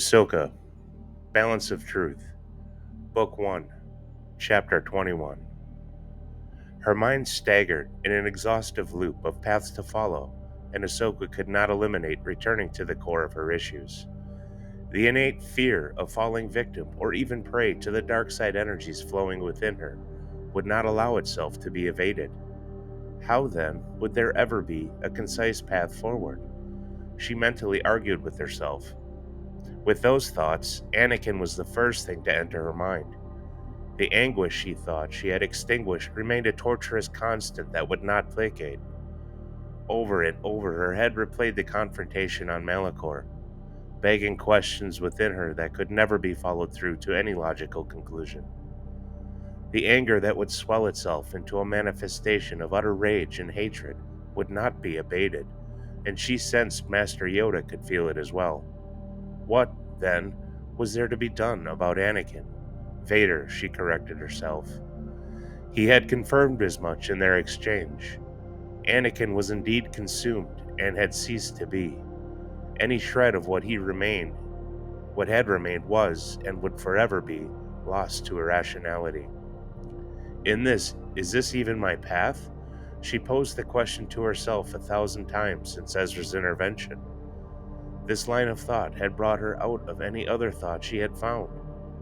Ahsoka, Balance of Truth, Book 1, Chapter 21. Her mind staggered in an exhaustive loop of paths to follow, and Ahsoka could not eliminate returning to the core of her issues. The innate fear of falling victim or even prey to the dark side energies flowing within her would not allow itself to be evaded. How then would there ever be a concise path forward? She mentally argued with herself. With those thoughts, Anakin was the first thing to enter her mind. The anguish she thought she had extinguished remained a torturous constant that would not placate. Over and over, her head replayed the confrontation on Malachor, begging questions within her that could never be followed through to any logical conclusion. The anger that would swell itself into a manifestation of utter rage and hatred would not be abated, and she sensed Master Yoda could feel it as well. What, then, was there to be done about Anakin? Vader, she corrected herself. He had confirmed as much in their exchange. Anakin was indeed consumed and had ceased to be. Any shred of what had remained was and would forever be lost to irrationality. Is this even my path? She posed the question to herself 1,000 times since Ezra's intervention. This line of thought had brought her out of any other thought she had found.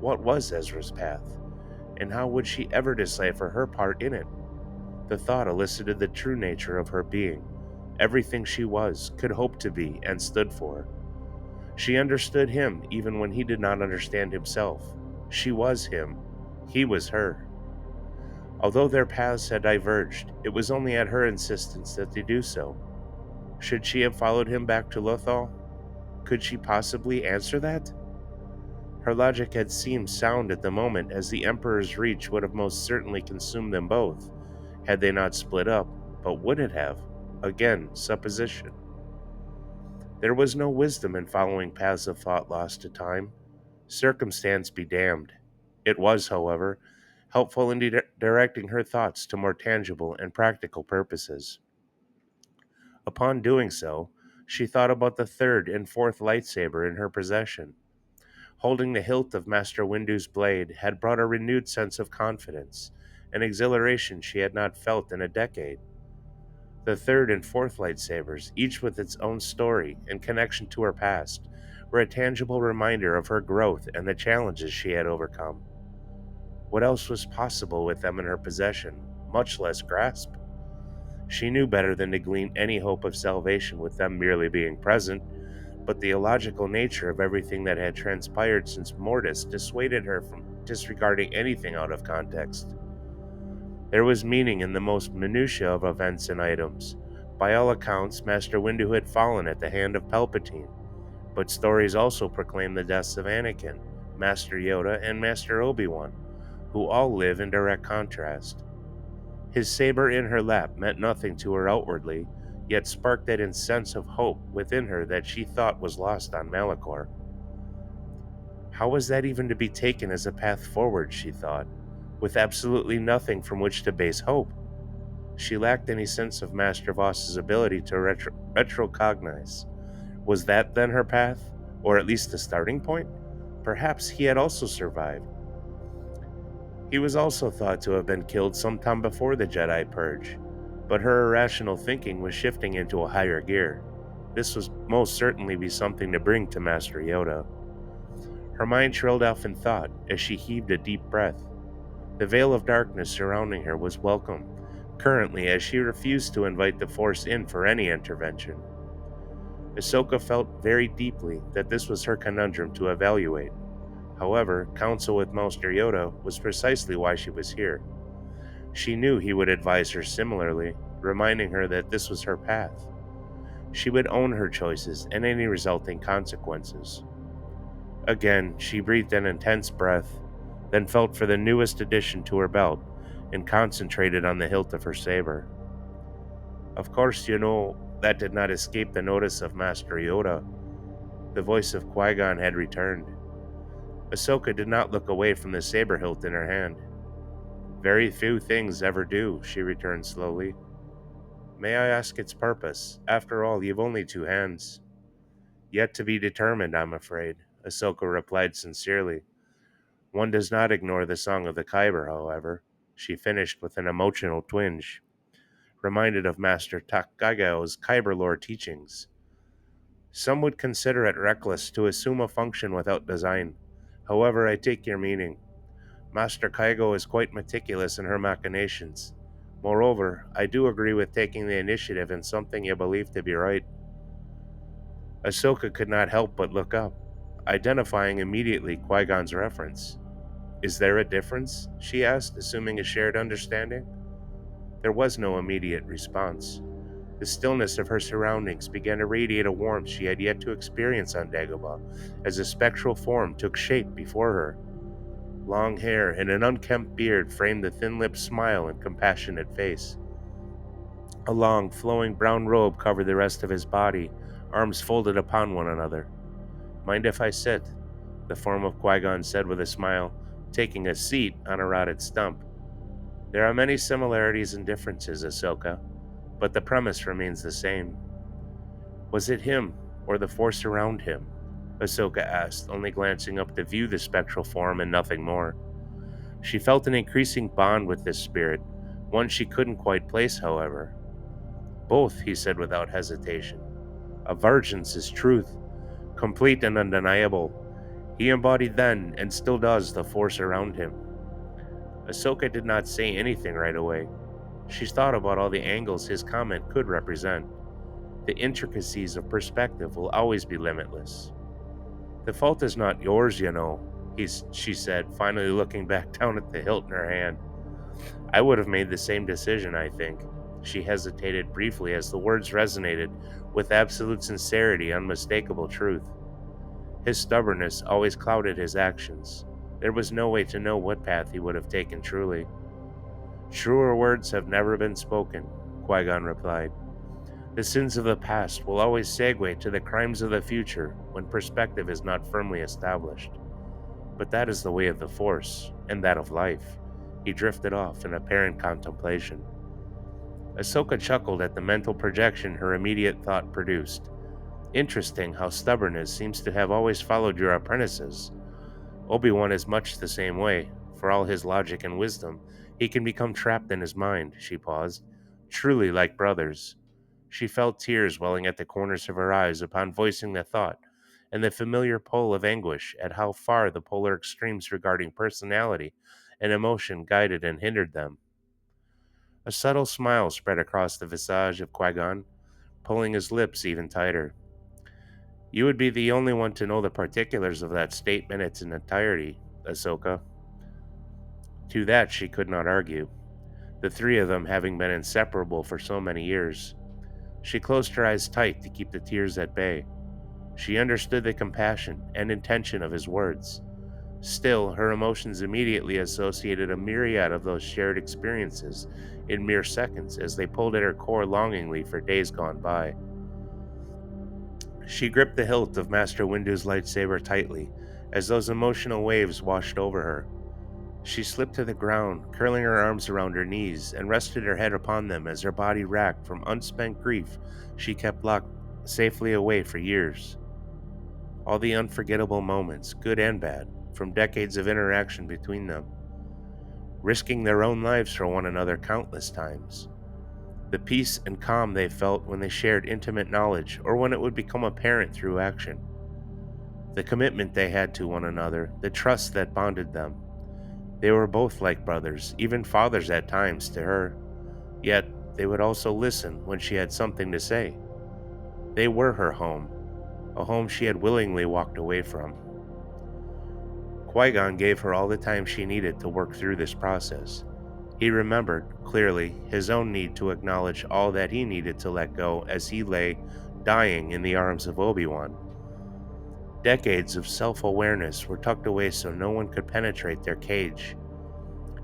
What was Ezra's path? And how would she ever decipher her part in it? The thought elicited the true nature of her being, everything she was, could hope to be, and stood for. She understood him even when he did not understand himself. She was him. He was her. Although their paths had diverged, it was only at her insistence that they do so. Should she have followed him back to Lothal? Could she possibly answer that? Her logic had seemed sound at the moment, as the Emperor's reach would have most certainly consumed them both, had they not split up, but would it have? Again, supposition. There was no wisdom in following paths of thought lost to time. Circumstance be damned. It was, however, helpful in directing her thoughts to more tangible and practical purposes. Upon doing so, she thought about the third and fourth lightsaber in her possession. Holding the hilt of Master Windu's blade had brought a renewed sense of confidence, an exhilaration she had not felt in a decade. The third and fourth lightsabers, each with its own story and connection to her past, were a tangible reminder of her growth and the challenges she had overcome. What else was possible with them in her possession, much less grasp? She knew better than to glean any hope of salvation with them merely being present, but the illogical nature of everything that had transpired since Mortis dissuaded her from disregarding anything out of context. There was meaning in the most minutiae of events and items. By all accounts, Master Windu had fallen at the hand of Palpatine, but stories also proclaim the deaths of Anakin, Master Yoda, and Master Obi-Wan, who all live in direct contrast. His saber in her lap meant nothing to her outwardly, yet sparked that sense of hope within her that she thought was lost on Malachor. How was that even to be taken as a path forward, she thought, with absolutely nothing from which to base hope? She lacked any sense of Master Voss's ability to retrocognize. Was that then her path, or at least the starting point? Perhaps he had also survived. He was also thought to have been killed sometime before the Jedi Purge, but her irrational thinking was shifting into a higher gear. This would most certainly be something to bring to Master Yoda. Her mind trailed off in thought as she heaved a deep breath. The veil of darkness surrounding her was welcome, currently, as she refused to invite the Force in for any intervention. Ahsoka felt very deeply that this was her conundrum to evaluate. However, counsel with Master Yoda was precisely why she was here. She knew he would advise her similarly, reminding her that this was her path. She would own her choices and any resulting consequences. Again, she breathed an intense breath, then felt for the newest addition to her belt and concentrated on the hilt of her saber. Of course, that did not escape the notice of Master Yoda. The voice of Qui-Gon had returned. Ahsoka did not look away from the saber hilt in her hand. Very few things ever do, she returned slowly. May I ask its purpose? After all, you've only two hands. Yet to be determined, I'm afraid. Ahsoka replied sincerely. One does not ignore the song of the Kyber, however, she finished with an emotional twinge, reminded of Master Takagao's Kyber lore teachings. Some would consider it reckless to assume a function without design. However, I take your meaning. Master Kaigo is quite meticulous in her machinations. Moreover, I do agree with taking the initiative in something you believe to be right. Ahsoka could not help but look up, identifying immediately Qui-Gon's reference. Is there a difference? She asked, assuming a shared understanding. There was no immediate response. The stillness of her surroundings began to radiate a warmth she had yet to experience on Dagobah, as a spectral form took shape before her. Long hair and an unkempt beard framed the thin-lipped smile and compassionate face. A long, flowing brown robe covered the rest of his body, arms folded upon one another. Mind if I sit? The form of Qui-Gon said with a smile, taking a seat on a rotted stump. There are many similarities and differences, Ahsoka, but the premise remains the same. Was it him, or the force around him? Ahsoka asked, only glancing up to view the spectral form and nothing more. She felt an increasing bond with this spirit, one she couldn't quite place, however. Both, he said without hesitation. A virgin's is truth, complete and undeniable. He embodied then, and still does, the force around him. Ahsoka did not say anything right away. She thought about all the angles his comment could represent. The intricacies of perspective will always be limitless. The fault is not yours, you know, she said, finally looking back down at the hilt in her hand. I would have made the same decision, I think. She hesitated briefly as the words resonated with absolute sincerity, unmistakable truth. His stubbornness always clouded his actions. There was no way to know what path he would have taken truly. Truer words have never been spoken, Qui-Gon replied. The sins of the past will always segue to the crimes of the future when perspective is not firmly established. But that is the way of the Force, and that of life. He drifted off in apparent contemplation. Ahsoka chuckled at the mental projection her immediate thought produced. Interesting how stubbornness seems to have always followed your apprentices. Obi-Wan is much the same way. For all his logic and wisdom, he can become trapped in his mind, she paused. Truly like brothers. She felt tears welling at the corners of her eyes upon voicing the thought, and the familiar pull of anguish at how far the polar extremes regarding personality and emotion guided and hindered them. A subtle smile spread across the visage of Qui-Gon, pulling his lips even tighter. You would be the only one to know the particulars of that statement in its entirety, Ahsoka. To that she could not argue, the three of them having been inseparable for so many years. She closed her eyes tight to keep the tears at bay. She understood the compassion and intention of his words. Still, her emotions immediately associated a myriad of those shared experiences in mere seconds as they pulled at her core longingly for days gone by. She gripped the hilt of Master Windu's lightsaber tightly as those emotional waves washed over her. She slipped to the ground, curling her arms around her knees, and rested her head upon them as her body racked from unspent grief she kept locked safely away for years. All the unforgettable moments, good and bad, from decades of interaction between them, risking their own lives for one another countless times. The peace and calm they felt when they shared intimate knowledge or when it would become apparent through action. The commitment they had to one another, the trust that bonded them. They were both like brothers, even fathers at times to her. Yet, they would also listen when she had something to say. They were her home, a home she had willingly walked away from. Qui-Gon gave her all the time she needed to work through this process. He remembered, clearly, his own need to acknowledge all that he needed to let go as he lay, dying in the arms of Obi-Wan. Decades of self-awareness were tucked away so no one could penetrate their cage.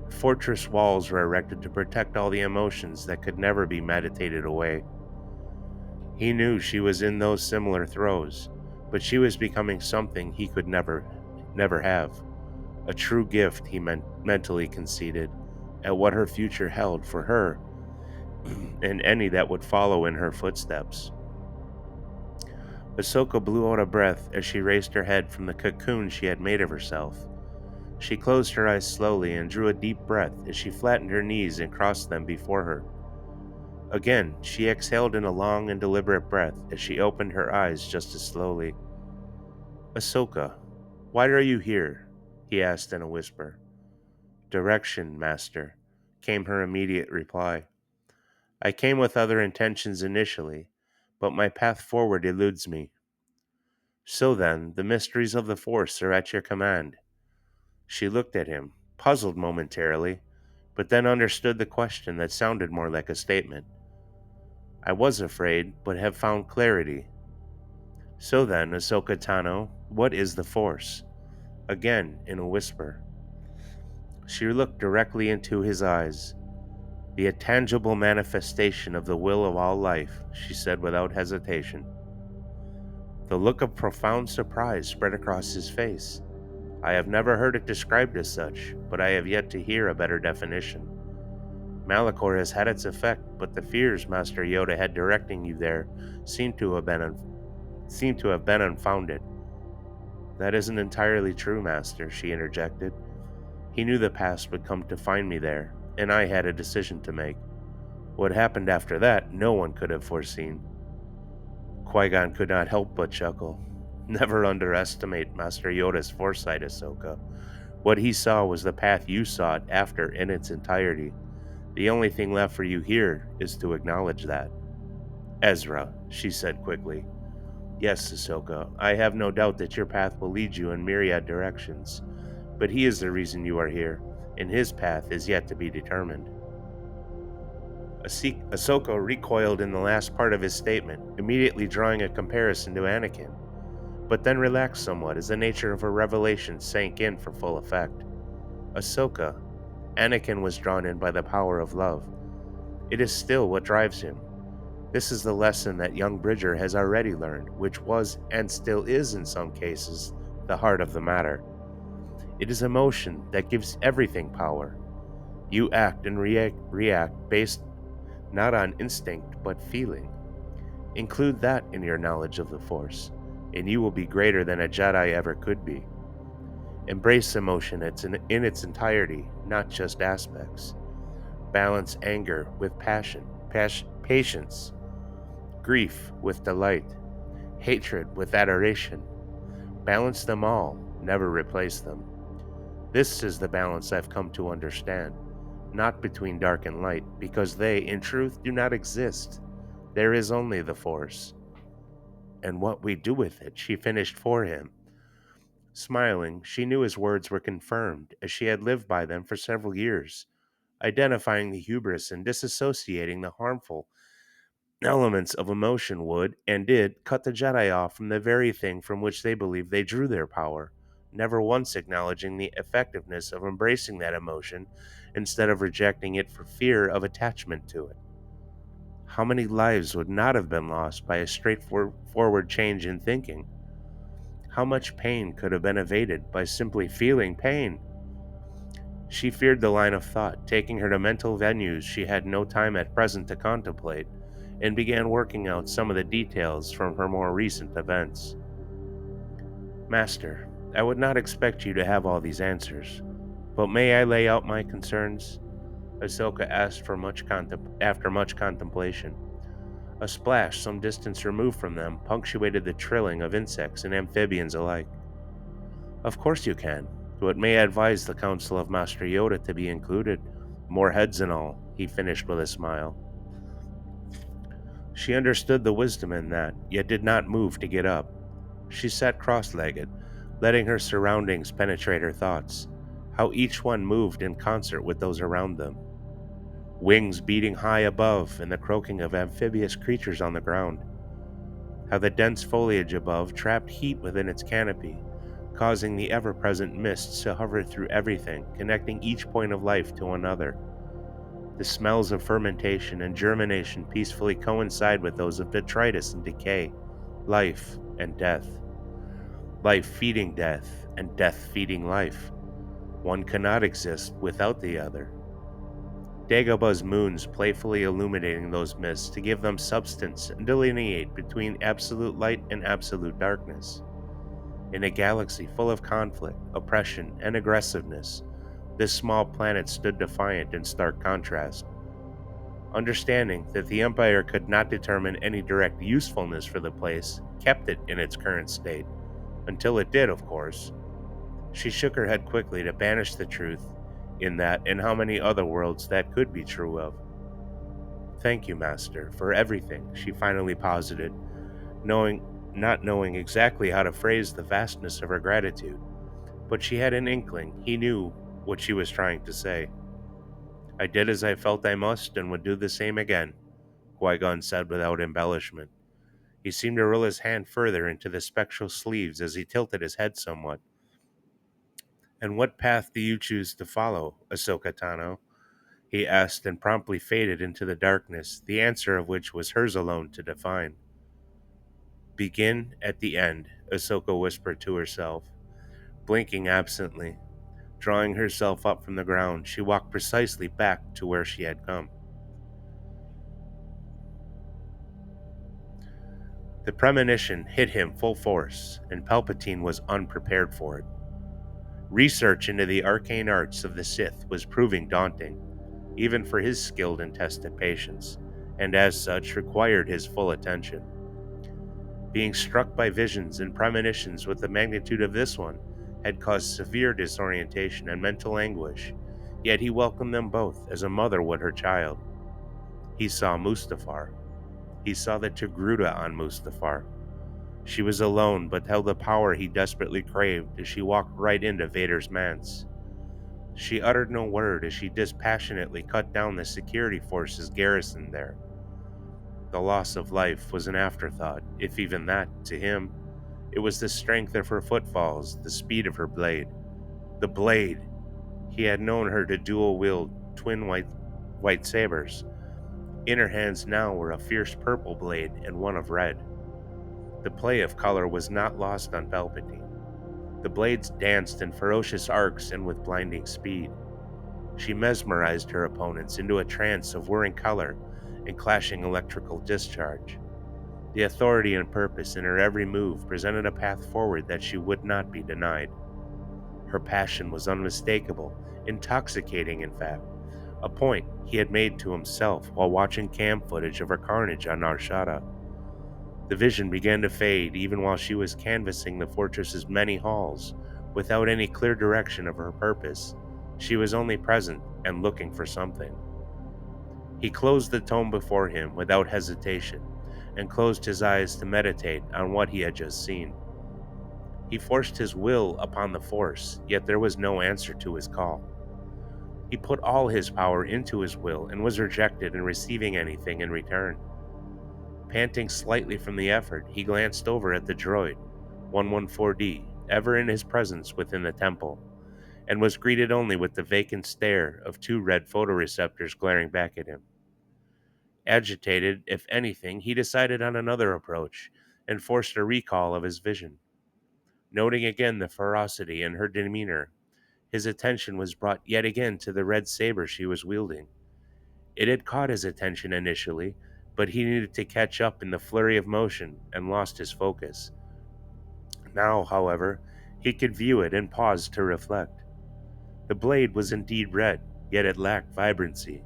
Fortress walls were erected to protect all the emotions that could never be meditated away. He knew she was in those similar throes, but she was becoming something he could never have. A true gift, he mentally conceded, at what her future held for her and any that would follow in her footsteps. Ahsoka blew out a breath as she raised her head from the cocoon she had made of herself. She closed her eyes slowly and drew a deep breath as she flattened her knees and crossed them before her. Again, she exhaled in a long and deliberate breath as she opened her eyes just as slowly. Ahsoka, why are you here? He asked in a whisper. Direction, Master, came her immediate reply. I came with other intentions initially, but my path forward eludes me. So then, the mysteries of the Force are at your command. She looked at him, puzzled momentarily, but then understood the question that sounded more like a statement. I was afraid, but have found clarity. So then, Ahsoka Tano, what is the Force? Again, in a whisper. She looked directly into his eyes. The intangible manifestation of the will of all life, she said without hesitation. The look of profound surprise spread across his face. I have never heard it described as such, but I have yet to hear a better definition. Malachor has had its effect, but the fears Master Yoda had directing you there seem to have been unfounded. That isn't entirely true, Master, she interjected. He knew the past would come to find me there, and I had a decision to make. What happened after that, no one could have foreseen. Qui-Gon could not help but chuckle. Never underestimate Master Yoda's foresight, Ahsoka. What he saw was the path you sought after in its entirety. The only thing left for you here is to acknowledge that. Ezra, she said quickly. Yes, Ahsoka, I have no doubt that your path will lead you in myriad directions, but he is the reason you are here, and his path is yet to be determined. Ahsoka recoiled in the last part of his statement, immediately drawing a comparison to Anakin, but then relaxed somewhat as the nature of her revelation sank in for full effect. Ahsoka, Anakin was drawn in by the power of love. It is still what drives him. This is the lesson that young Bridger has already learned, which was, and still is in some cases, the heart of the matter. It is emotion that gives everything power. You act and react based not on instinct but feeling. Include that in your knowledge of the Force, and you will be greater than a Jedi ever could be. Embrace emotion in its entirety, not just aspects. Balance anger with patience, grief with delight, hatred with adoration. Balance them all, never replace them. This is the balance I've come to understand, not between dark and light, because they, in truth, do not exist. There is only the Force. And what we do with it, she finished for him. Smiling, she knew his words were confirmed, as she had lived by them for several years, identifying the hubris and disassociating the harmful elements of emotion would, and did, cut the Jedi off from the very thing from which they believed they drew their power, never once acknowledging the effectiveness of embracing that emotion instead of rejecting it for fear of attachment to it. How many lives would not have been lost by a straightforward change in thinking? How much pain could have been evaded by simply feeling pain? She feared the line of thought, taking her to mental venues she had no time at present to contemplate, and began working out some of the details from her more recent events. Master, I would not expect you to have all these answers, but may I lay out my concerns? Ahsoka asked after much contemplation. A splash some distance removed from them punctuated the trilling of insects and amphibians alike. Of course you can, but may I advise the Council of Master Yoda to be included, more heads and all, he finished with a smile. She understood the wisdom in that, yet did not move to get up. She sat cross-legged, letting her surroundings penetrate her thoughts, how each one moved in concert with those around them. Wings beating high above and the croaking of amphibious creatures on the ground. How the dense foliage above trapped heat within its canopy, causing the ever-present mists to hover through everything, connecting each point of life to another. The smells of fermentation and germination peacefully coincide with those of detritus and decay, life and death. Life feeding death, and death feeding life. One cannot exist without the other. Dagobah's moons playfully illuminating those mists to give them substance and delineate between absolute light and absolute darkness. In a galaxy full of conflict, oppression, and aggressiveness, this small planet stood defiant in stark contrast. Understanding that the Empire could not determine any direct usefulness for the place kept it in its current state, until it did, of course. She shook her head quickly to banish the truth in that and how many other worlds that could be true of. Thank you, Master, for everything, she finally posited, knowing not knowing exactly how to phrase the vastness of her gratitude, but she had an inkling he knew what she was trying to say. I did as I felt I must and would do the same again, Qui-Gon said without embellishment. He seemed to roll his hand further into the spectral sleeves as he tilted his head somewhat. And what path do you choose to follow, Ahsoka Tano? He asked and promptly faded into the darkness, the answer of which was hers alone to define. Begin at the end, Ahsoka whispered to herself, blinking absently. Drawing herself up from the ground, she walked precisely back to where she had come. The premonition hit him full force, and Palpatine was unprepared for it. Research into the arcane arts of the Sith was proving daunting, even for his skilled and tested patience, and as such required his full attention. Being struck by visions and premonitions with the magnitude of this one had caused severe disorientation and mental anguish, yet he welcomed them both as a mother would her child. He saw Mustafar. He saw the Togruta on Mustafar. She was alone but held the power he desperately craved as she walked right into Vader's manse. She uttered no word as she dispassionately cut down the security forces garrisoned there. The loss of life was an afterthought, if even that, to him. It was the strength of her footfalls, the speed of her blade. The blade! He had known her to dual-wield twin white sabers. In her hands now were a fierce purple blade and one of red. The play of color was not lost on Palpatine. The blades danced in ferocious arcs and with blinding speed. She mesmerized her opponents into a trance of whirring color and clashing electrical discharge. The authority and purpose in her every move presented a path forward that she would not be denied. Her passion was unmistakable, intoxicating in fact, a point he had made to himself while watching cam footage of her carnage on Nar Shaddaa. The vision began to fade even while she was canvassing the fortress's many halls, without any clear direction of her purpose. She was only present and looking for something. He closed the tome before him without hesitation, and closed his eyes to meditate on what he had just seen. He forced his will upon the Force, yet there was no answer to his call. He put all his power into his will and was rejected in receiving anything in return. Panting slightly from the effort, he glanced over at the droid, 114D, ever in his presence within the temple, and was greeted only with the vacant stare of two red photoreceptors glaring back at him. Agitated, if anything, he decided on another approach and forced a recall of his vision. Noting again the ferocity in her demeanor, his attention was brought yet again to the red saber she was wielding. It had caught his attention initially, but he needed to catch up in the flurry of motion and lost his focus. Now, however, he could view it and paused to reflect. The blade was indeed red, yet it lacked vibrancy.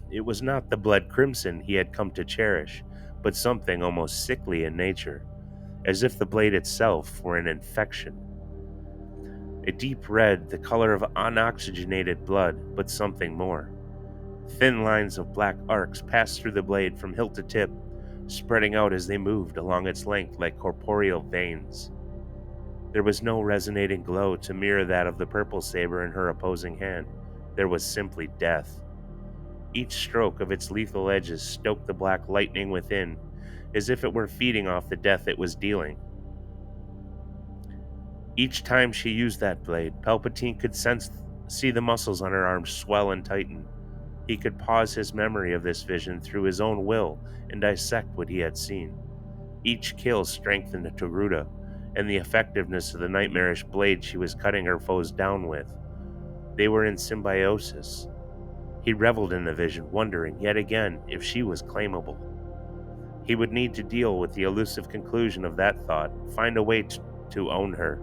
It was not the blood crimson he had come to cherish, but something almost sickly in nature, as if the blade itself were an infection. A deep red, the color of unoxygenated blood, but something more. Thin lines of black arcs passed through the blade from hilt to tip, spreading out as they moved along its length like corporeal veins. There was no resonating glow to mirror that of the purple saber in her opposing hand. There was simply death. Each stroke of its lethal edges stoked the black lightning within, as if it were feeding off the death it was dealing. Each time she used that blade, Palpatine could see the muscles on her arms swell and tighten. He could pause his memory of this vision through his own will and dissect what he had seen. Each kill strengthened Togruta and the effectiveness of the nightmarish blade she was cutting her foes down with. They were in symbiosis. He reveled in the vision, wondering yet again if she was claimable. He would need to deal with the elusive conclusion of that thought, find a way to own her.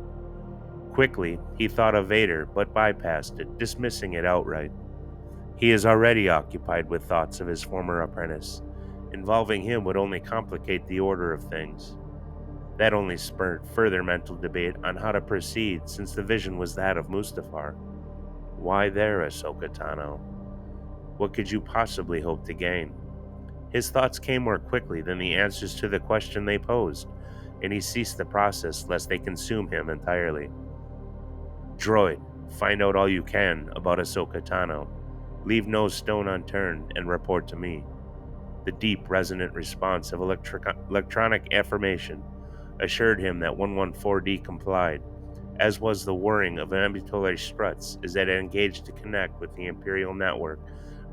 Quickly, he thought of Vader, but bypassed it, dismissing it outright. He is already occupied with thoughts of his former apprentice. Involving him would only complicate the order of things. That only spurred further mental debate on how to proceed, since the vision was that of Mustafar. Why there, Ahsoka Tano? What could you possibly hope to gain? His thoughts came more quickly than the answers to the question they posed, and he ceased the process lest they consume him entirely. Droid, find out all you can about Ahsoka Tano. Leave no stone unturned and report to me. The deep, resonant response of electronic affirmation assured him that 114D complied, as was the whirring of ambulatory struts as it engaged to connect with the Imperial network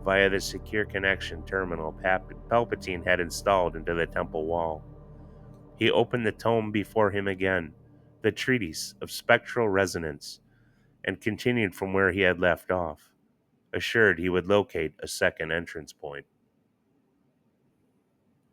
via the secure connection terminal Palpatine had installed into the temple wall. He opened the tome before him again, the treatise of spectral resonance, and continued from where he had left off, assured he would locate a second entrance point.